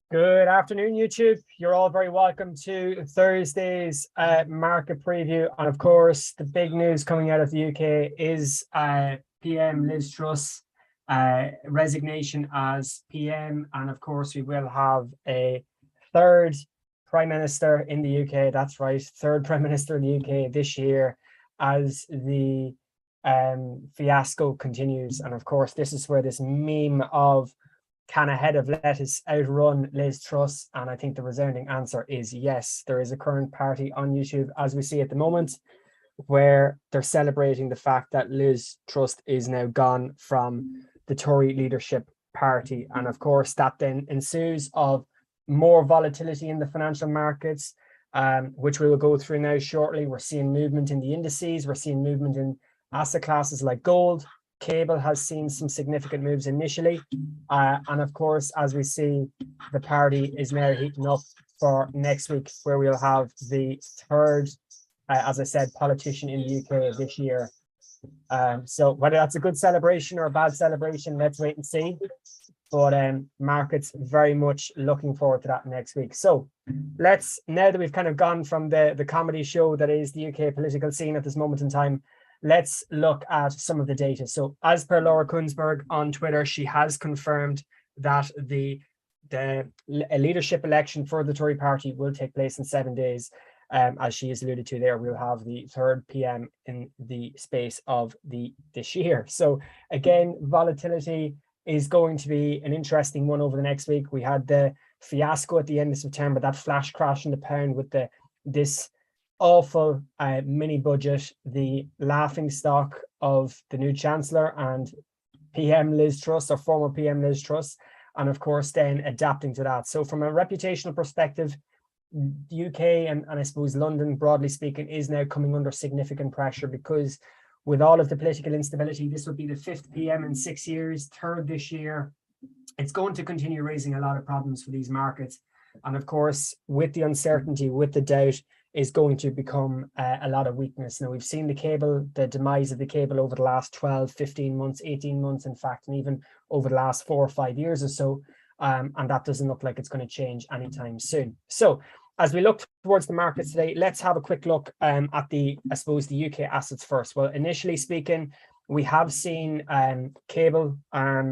Good afternoon, YouTube. You're all very welcome to Thursday's market preview. And of course, the big news coming out of the UK is PM Liz Truss resignation as PM. And of course, we will have a third Prime Minister in the UK. That's right, third Prime Minister in the UK this year as the fiasco continues. And of course, this is where this meme of can a head of lettuce outrun Liz Truss? And I think the resounding answer is yes. There is a current party on YouTube, as we see at the moment, where they're celebrating the fact that Liz Truss is now gone from the Tory leadership party. And of course, that then ensues of more volatility in the financial markets, which we will go through now shortly. We're seeing movement in the indices. We're seeing movement in asset classes like gold. Cable has seen some significant moves initially. And of course, as we see, the party is now heating up for next week, where we'll have the third, as I said, politician in the UK this year. So whether that's a good celebration or a bad celebration, let's wait and see. But markets very much looking forward to that next week. So let's, now that we've kind of gone from the comedy show that is the UK political scene at this moment in time, let's look at some of the data. So as per Laura Kunsberg on Twitter, she has confirmed that the leadership election for the Tory party will take place in 7 days. As she has alluded to there, we'll have the third PM in the space of this year. So again, volatility is going to be an interesting one over the next week. We had the fiasco at the end of September, that flash crash in the pound with this awful mini budget, the laughing stock of the new Chancellor and PM Liz Truss, or former PM Liz Truss, and of course then adapting to that. So from a reputational perspective, the UK and I suppose London, broadly speaking, is now coming under significant pressure because with all of the political instability, this will be the fifth PM in 6 years, third this year. It's going to continue raising a lot of problems for these markets. And of course, with the uncertainty, with the doubt, is going to become a lot of weakness. Now, we've seen the demise of the cable over the last 12, 15 months, 18 months, in fact, and even over the last 4 or 5 years or so. And that doesn't look like it's going to change anytime soon. So as we look towards the markets today, let's have a quick look at the UK assets first. Well, initially speaking, we have seen cable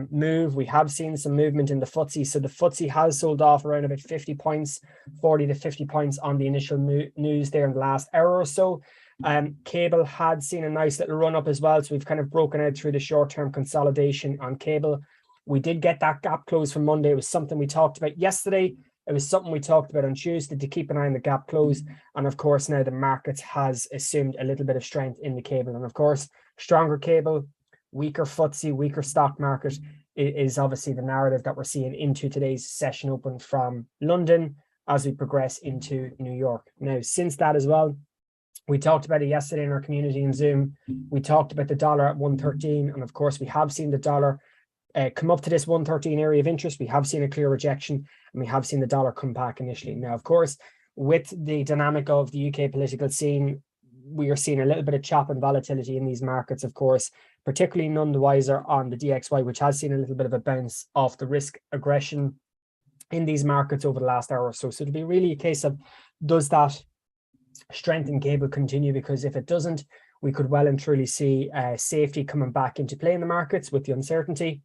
move. We have seen some movement in the FTSE. So the FTSE has sold off around about 50 points, 40 to 50 points on the initial news there in the last hour or so. Cable had seen a nice little run up as well. So we've kind of broken out through the short-term consolidation on cable. We did get that gap close from Monday. It was something we talked about yesterday. It was something we talked about on Tuesday to keep an eye on the gap close. And of course, now the market has assumed a little bit of strength in the cable. And of course, stronger cable, weaker FTSE, weaker stock market is obviously the narrative that we're seeing into today's session open from London as we progress into New York. Now, since that as well, we talked about it yesterday in our community in Zoom. We talked about the dollar at 113. And of course, we have seen the dollar come up to this 113 area of interest. We have seen a clear rejection, and we have seen the dollar come back initially. Now, of course, with the dynamic of the UK political scene, we are seeing a little bit of chop and volatility in these markets, of course, particularly none the wiser on the DXY, which has seen a little bit of a bounce off the risk aggression in these markets over the last hour or so. So it'll be really a case of, does that strength in cable continue? Because if it doesn't, we could well and truly see safety coming back into play in the markets with the uncertainty,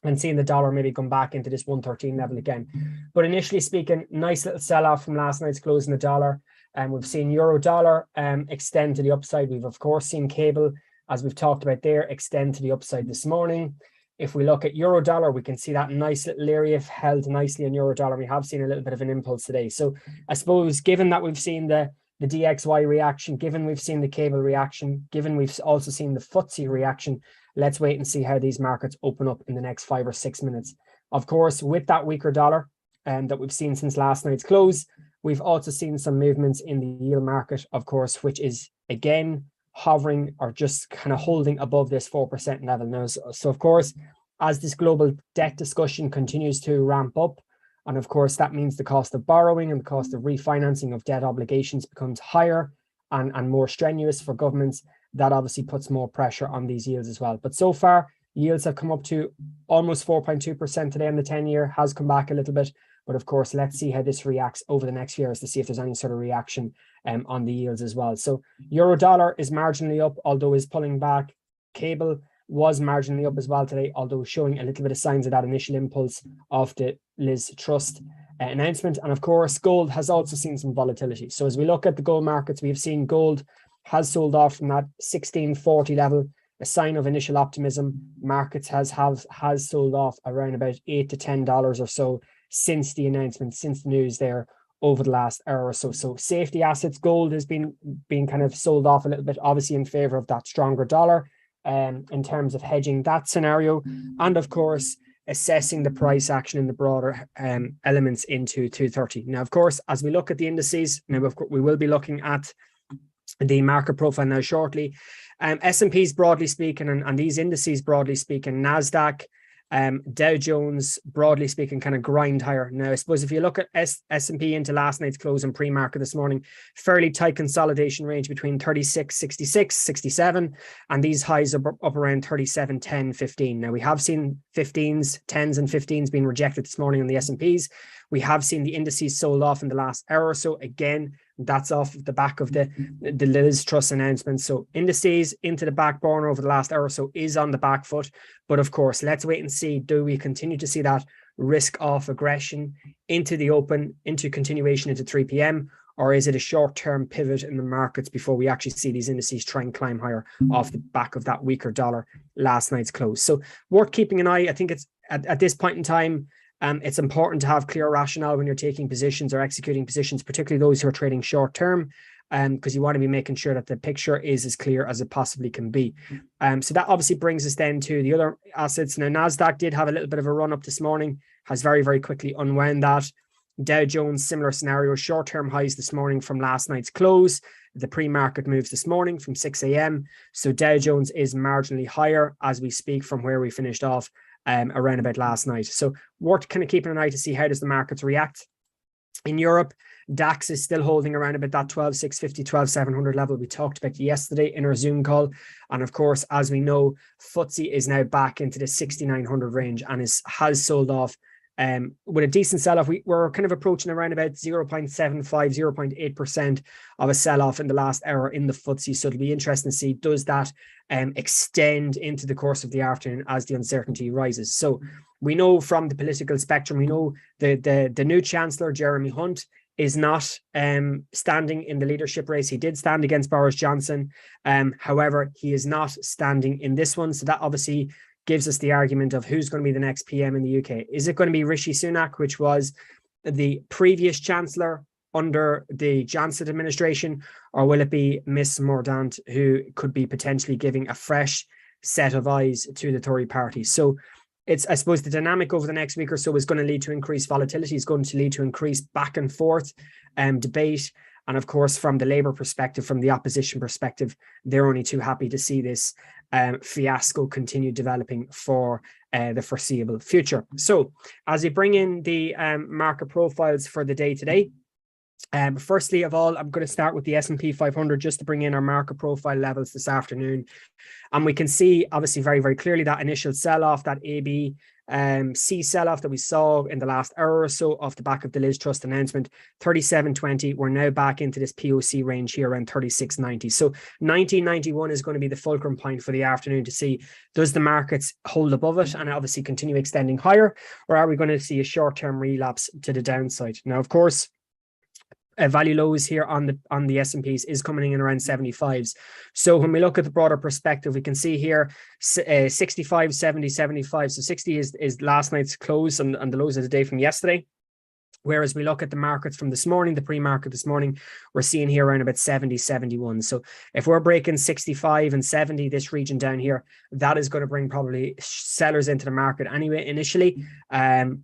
and seeing the dollar maybe come back into this 113 level again. But initially speaking, nice little sell-off from last night's close in the dollar. And we've seen euro dollar extend to the upside. We've of course seen cable, as we've talked about there, extend to the upside this morning. If we look at euro dollar, we can see that nice little area held nicely in euro dollar. We have seen a little bit of an impulse today. So I suppose, given that we've seen the DXY reaction, given we've seen the cable reaction, given we've also seen the FTSE reaction, let's wait and see how these markets open up in the next 5 or 6 minutes. Of course, with that weaker dollar that we've seen since last night's close, we've also seen some movements in the yield market, of course, which is again hovering or just kind of holding above this 4% level now. So of course, as this global debt discussion continues to ramp up, and of course, that means the cost of borrowing and the cost of refinancing of debt obligations becomes higher and more strenuous for governments. That obviously puts more pressure on these yields as well. But so far, yields have come up to almost 4.2% today on the 10-year, has come back a little bit. But of course, let's see how this reacts over the next few years to see if there's any sort of reaction on the yields as well. So euro dollar is marginally up, although is pulling back. Cable was marginally up as well today, although showing a little bit of signs of that initial impulse of the Liz Truss announcement. And of course, gold has also seen some volatility. So as we look at the gold markets, we have seen gold has sold off from that 1640 level, a sign of initial optimism. Markets has sold off around about $8 to $10 or so since the announcement, since the news there over the last hour or so. So safety assets, gold has been kind of sold off a little bit, obviously in favor of that stronger dollar in terms of hedging that scenario. And of course, assessing the price action in the broader elements into 230. Now, of course, as we look at the indices, now we will be looking at the market profile now shortly. S&P's broadly speaking, and these indices broadly speaking, NASDAQ, Dow Jones, broadly speaking, kind of grind higher. Now, I suppose if you look at S&P into last night's close and pre-market this morning, fairly tight consolidation range between 36, 66, 67, and these highs are up around 37, 10, 15. Now, we have seen 15s, 10s and 15s being rejected this morning on the S&Ps. We have seen the indices sold off in the last hour or so. Again, that's off the back of the Liz Truss announcement. So indices into the back burner over the last hour or so is on the back foot. But of course, let's wait and see. Do we continue to see that risk off aggression into the open, into continuation into 3 p.m.? Or is it a short-term pivot in the markets before we actually see these indices try and climb higher off the back of that weaker dollar last night's close? So worth keeping an eye. I think it's at this point in time, it's important to have clear rationale when you're taking positions or executing positions, particularly those who are trading short term, because you want to be making sure that the picture is as clear as it possibly can be. So that obviously brings us then to the other assets. Now, NASDAQ did have a little bit of a run up this morning, has very, very quickly unwound that. Dow Jones, similar scenario, short-term highs this morning from last night's close. The pre-market moves this morning from 6 a.m. So Dow Jones is marginally higher as we speak from where we finished off around about last night. So worth kind of keeping an eye to see how does the markets react. In Europe, DAX is still holding around about that 12,650, 12,700 level we talked about yesterday in our Zoom call. And of course, as we know, FTSE is now back into the 6,900 range and has sold off with a decent sell-off. We're kind of approaching around about 0.75, 0.8% of a sell-off in the last hour in the FTSE. So it'll be interesting to see, does that extend into the course of the afternoon as the uncertainty rises? So we know from the political spectrum, we know the new Chancellor, Jeremy Hunt, is not standing in the leadership race. He did stand against Boris Johnson. However, he is not standing in this one. So that obviously gives us the argument of who's going to be the next PM in the UK. Is it going to be Rishi Sunak, which was the previous Chancellor under the Johnson administration, or will it be Miss Mordaunt, who could be potentially giving a fresh set of eyes to the Tory party? So it's, I suppose, the dynamic over the next week or so is going to lead to increased volatility, is going to lead to increased back and forth debate. And of course, from the Labour perspective, from the opposition perspective, they're only too happy to see this fiasco continue developing for the foreseeable future. So as we bring in the market profiles for the day today, firstly of all, I'm going to start with the S&P 500 just to bring in our market profile levels this afternoon. And we can see obviously very, very clearly that initial sell-off, that AB C sell-off that we saw in the last hour or so off the back of the Liz Truss announcement, 37.20. We're now back into this POC range here around 36.90. So 19.91 is going to be the fulcrum point for the afternoon to see, does the markets hold above it and obviously continue extending higher, or are we going to see a short-term relapse to the downside? Now, of course, value lows here on the S&Ps is coming in around 75s. So when we look at the broader perspective, we can see here 65, 70, 75. So 60 is last night's close and the lows of the day from yesterday. Whereas we look at the markets from this morning, the pre-market this morning, we're seeing here around about 70, 71. So if we're breaking 65 and 70, this region down here, that is going to bring probably sellers into the market anyway, initially, on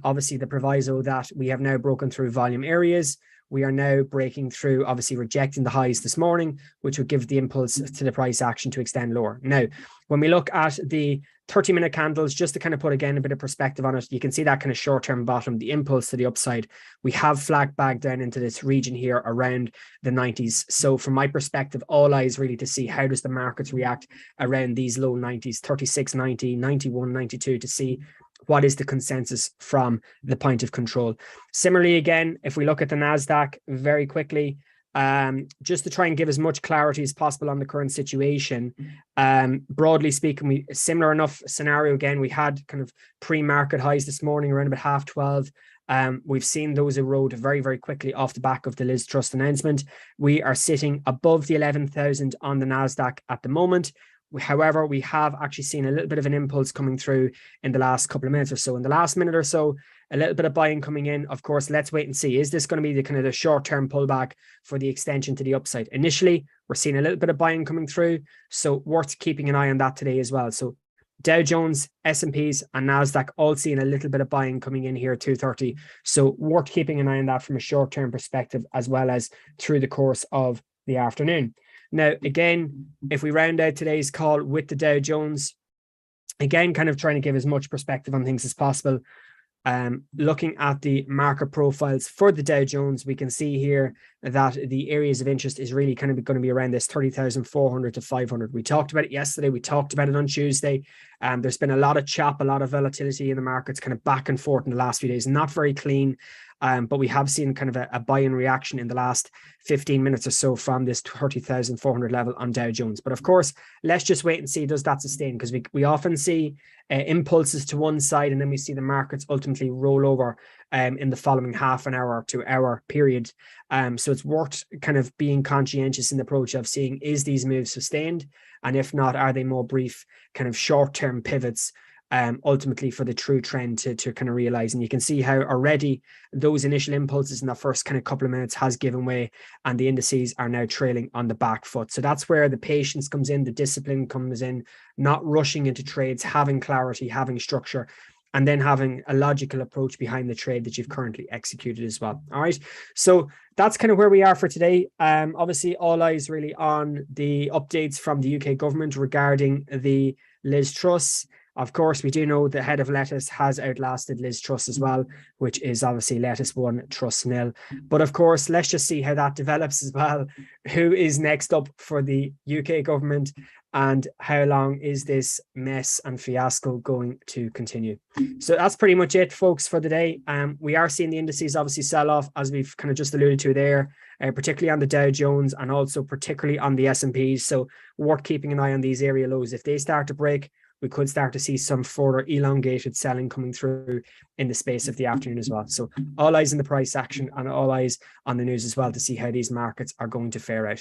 obviously the proviso that we have now broken through volume areas. We are now breaking through, obviously rejecting the highs this morning, which would give the impulse to the price action to extend lower. Now, when we look at the 30-minute candles, just to kind of put again a bit of perspective on it, you can see that kind of short-term bottom, the impulse to the upside. We have flagged back down into this region here around the 90s. So from my perspective, all eyes really to see how does the markets react around these low 90s, 36, 90, 91, 92, to see what is the consensus from the point of control. Similarly, again, if we look at the NASDAQ very quickly, just to try and give as much clarity as possible on the current situation. Broadly speaking, similar enough scenario again. We had kind of pre-market highs this morning around about 12:30. We've seen those erode very, very quickly off the back of the Liz Truss announcement. We are sitting above the 11,000 on the NASDAQ at the moment. However, we have actually seen a little bit of an impulse coming through in the last couple of minutes or so. In the last minute or so, a little bit of buying coming in. Of course, let's wait and see. Is this going to be the kind of the short-term pullback for the extension to the upside? Initially, we're seeing a little bit of buying coming through, so worth keeping an eye on that today as well. So Dow Jones, S&Ps, and NASDAQ all seeing a little bit of buying coming in here at 2:30. So worth keeping an eye on that from a short-term perspective, as well as through the course of the afternoon. Now, again, if we round out today's call with the Dow Jones, again, kind of trying to give as much perspective on things as possible. Looking at the market profiles for the Dow Jones, we can see here that the areas of interest is really kind of going to be around this 30,400 to 500. We talked about it yesterday. We talked about it on Tuesday. There's been a lot of chop, a lot of volatility in the markets, kind of back and forth in the last few days. Not very clean. But we have seen kind of a buy-in reaction in the last 15 minutes or so from this 30,400 level on Dow Jones. But of course, let's just wait and see, does that sustain? Because we often see impulses to one side, and then we see the markets ultimately roll over in the following half an hour to hour period. So it's worth kind of being conscientious in the approach of seeing, is these moves sustained? And if not, are they more brief kind of short-term pivots ultimately for the true trend to kind of realize? And you can see how already those initial impulses in the first kind of couple of minutes has given way, and the indices are now trailing on the back foot. So that's where the patience comes in, the discipline comes in, not rushing into trades, having clarity, having structure, and then having a logical approach behind the trade that you've currently executed as well. All right. So that's kind of where we are for today. Obviously, all eyes really on the updates from the UK government regarding the Liz Truss. Of course, we do know the head of lettuce has outlasted Liz Truss as well, which is obviously lettuce 1, Truss 0. But of course, let's just see how that develops as well. Who is next up for the UK government, and how long is this mess and fiasco going to continue? So that's pretty much it, folks, for the day. We are seeing the indices obviously sell off, as we've kind of just alluded to there, particularly on the Dow Jones and also particularly on the S&Ps. So worth keeping an eye on these area lows. If they start to break, we could start to see some further elongated selling coming through in the space of the afternoon as well. So all eyes on the price action and all eyes on the news as well to see how these markets are going to fare out.